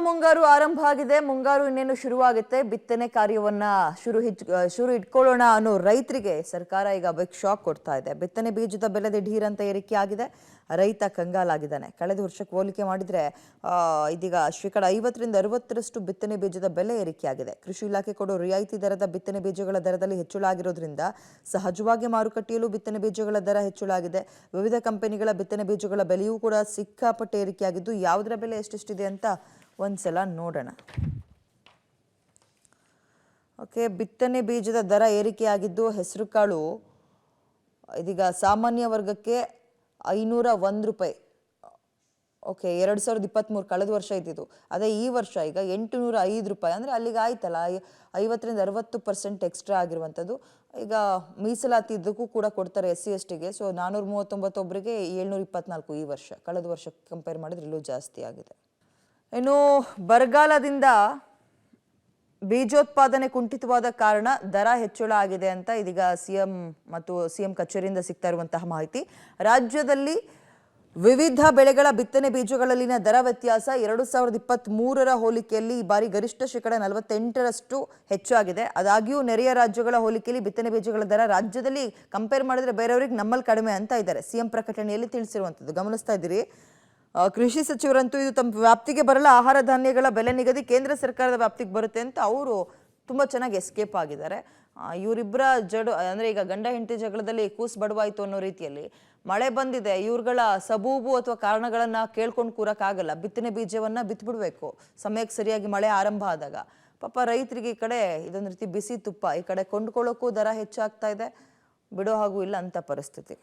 ಮುಂಗಾರು ಆರಂಭ ಆಗಿದೆ. ಮುಂಗಾರು ಇನ್ನೇನು ಶುರುವಾಗುತ್ತೆ. ಬಿತ್ತನೆ ಕಾರ್ಯವನ್ನ ಶುರು ಇಟ್ಕೊಳ್ಳೋಣ ಅನ್ನೋ ರೈತರಿಗೆ ಸರ್ಕಾರ ಈಗ ಬಿಗ್ ಶಾಕ್ ಕೊಡ್ತಾ ಇದೆ. ಬಿತ್ತನೆ ಬೀಜದ ಬೆಲೆ ದಿಢೀರ್ ಅಂತ ಏರಿಕೆ ಆಗಿದೆ. ರೈತ ಕಂಗಾಲಾಗಿದ್ದಾನೆ. ಕಳೆದ ವರ್ಷಕ್ಕೆ ಹೋಲಿಕೆ ಮಾಡಿದ್ರೆ ಇದೀಗ ಶೇಕಡ 50ರಿಂದ 60ರಷ್ಟು ಬಿತ್ತನೆ ಬೀಜದ ಬೆಲೆ ಏರಿಕೆಯಾಗಿದೆ. ಕೃಷಿ ಇಲಾಖೆ ಕೊಡೋ ರಿಯಾಯಿತಿ ದರದ ಬಿತ್ತನೆ ಬೀಜಗಳ ದರದಲ್ಲಿ ಹೆಚ್ಚಳ ಆಗಿರೋದ್ರಿಂದ ಸಹಜವಾಗಿ ಮಾರುಕಟ್ಟೆಯಲ್ಲೂ ಬಿತ್ತನೆ ಬೀಜಗಳ ದರ ಹೆಚ್ಚಳ ಆಗಿದೆ. ವಿವಿಧ ಕಂಪನಿಗಳ ಬಿತ್ತನೆ ಬೀಜಗಳ ಬೆಲೆಯೂ ಕೂಡ ಸಿಕ್ಕಾಪಟ್ಟೆ ಏರಿಕೆಯಾಗಿದ್ದು ಯಾವುದರ ಬೆಲೆ ಎಷ್ಟೆಷ್ಟಿದೆ ಅಂತ ಒಂದ್ಸಲ ನೋಡೋಣ. ಓಕೆ, ಬಿತ್ತನೆ ಬೀಜದ ದರ ಏರಿಕೆಯಾಗಿದ್ದು ಹೆಸರುಕಾಳು ಇದೀಗ ಸಾಮಾನ್ಯ ವರ್ಗಕ್ಕೆ 501 ರೂಪಾಯಿ. ಓಕೆ, 2023 ಕಳೆದ ವರ್ಷ ಇದ್ದಿದ್ದು. ಅದೇ ಈ ವರ್ಷ ಈಗ 805 ರೂಪಾಯಿ. ಅಂದರೆ ಅಲ್ಲಿಗೆ ಆಯ್ತಲ್ಲ, 50ರಿಂದ 60% ಎಕ್ಸ್ಟ್ರಾ ಆಗಿರುವಂಥದ್ದು. ಈಗ ಮೀಸಲಾತಿ ಇದಕ್ಕೂ ಕೂಡ ಕೊಡ್ತಾರೆ SC/STಗೆ. ಸೊ 439 ಒಬ್ಬರಿಗೆ 724 ಈ ವರ್ಷ. ಕಳೆದ ವರ್ಷಕ್ಕೆ ಕಂಪೇರ್ ಮಾಡಿದ್ರೆ ಇಲ್ಲೂ ಜಾಸ್ತಿ ಆಗಿದೆ. ಇನ್ನು ಬರಗಾಲದಿಂದ ಬೀಜೋತ್ಪಾದನೆ ಕುಂಠಿತವಾದ ಕಾರಣ ದರ ಹೆಚ್ಚಳ ಆಗಿದೆ ಅಂತ ಇದೀಗ ಸಿಎಂ ಕಚೇರಿಯಿಂದ ಸಿಗ್ತಾ ಇರುವಂತಹ ಮಾಹಿತಿ. ರಾಜ್ಯದಲ್ಲಿ ವಿವಿಧ ಬೆಳೆಗಳ ಬಿತ್ತನೆ ಬೀಜಗಳಲ್ಲಿನ ದರ ವ್ಯತ್ಯಾಸ 2023ರ ಹೋಲಿಕೆಯಲ್ಲಿ ಈ ಬಾರಿ ಗರಿಷ್ಠ ಶೇಕಡ 48ರಷ್ಟು ಹೆಚ್ಚಾಗಿದೆ. ಆದಾಗ್ಯೂ ನೆರೆಯ ರಾಜ್ಯಗಳ ಹೋಲಿಕೆಯಲ್ಲಿ ಬಿತ್ತನೆ ಬೀಜಗಳ ದರ ರಾಜ್ಯದಲ್ಲಿ ಕಂಪೇರ್ ಮಾಡಿದ್ರೆ ಬೇರೆಯವರಿಗೆ ನಮ್ಮಲ್ಲಿ ಕಡಿಮೆ ಅಂತ ಇದ್ದಾರೆ. ಸಿಎಂ ಪ್ರಕಟಣೆಯಲ್ಲಿ ತಿಳಿಸಿರುವಂಥದ್ದು ಗಮನಿಸ್ತಾ ಇದ್ದೀರಿ. ಕೃಷಿ ಸಚಿವರಂತೂ ಇದು ತಮ್ಮ ವ್ಯಾಪ್ತಿಗೆ ಬರಲ್ಲ, ಆಹಾರ ಧಾನ್ಯಗಳ ಬೆಲೆ ನಿಗದಿ ಕೇಂದ್ರ ಸರ್ಕಾರದ ವ್ಯಾಪ್ತಿಗೆ ಬರುತ್ತೆ ಅಂತ ಅವರು ತುಂಬ ಚೆನ್ನಾಗಿ ಎಸ್ಕೇಪ್ ಆಗಿದ್ದಾರೆ. ಇವರಿಬ್ಬರ ಅಂದರೆ ಈಗ ಗಂಡ ಹೆಂಡತಿ ಜಗಳದಲ್ಲಿ ಕೂಸು ಬಡವಾಯಿತು ಅನ್ನೋ ರೀತಿಯಲ್ಲಿ ಮಳೆ ಬಂದಿದೆ, ಇವ್ರುಗಳ ಸಬೂಬು ಅಥವಾ ಕಾರಣಗಳನ್ನು ಕೇಳ್ಕೊಂಡು ಕೂರಕ್ಕಾಗಲ್ಲ. ಬಿತ್ತನೆ ಬೀಜವನ್ನು ಬಿತ್ಬಿಡ್ಬೇಕು ಸಮಯಕ್ಕೆ ಸರಿಯಾಗಿ ಮಳೆ ಆರಂಭ ಆದಾಗ. ಪಾಪ ರೈತರಿಗೆ ಈ ಕಡೆ ಇದೊಂದು ರೀತಿ ಬಿಸಿ ತುಪ್ಪ, ಈ ಕಡೆ ಕೊಂಡ್ಕೊಳ್ಳೋಕ್ಕೂ ದರ ಹೆಚ್ಚಾಗ್ತಾ ಇದೆ, ಬಿಡೋ ಹಾಗೂ ಇಲ್ಲ ಅಂತ ಪರಿಸ್ಥಿತಿ.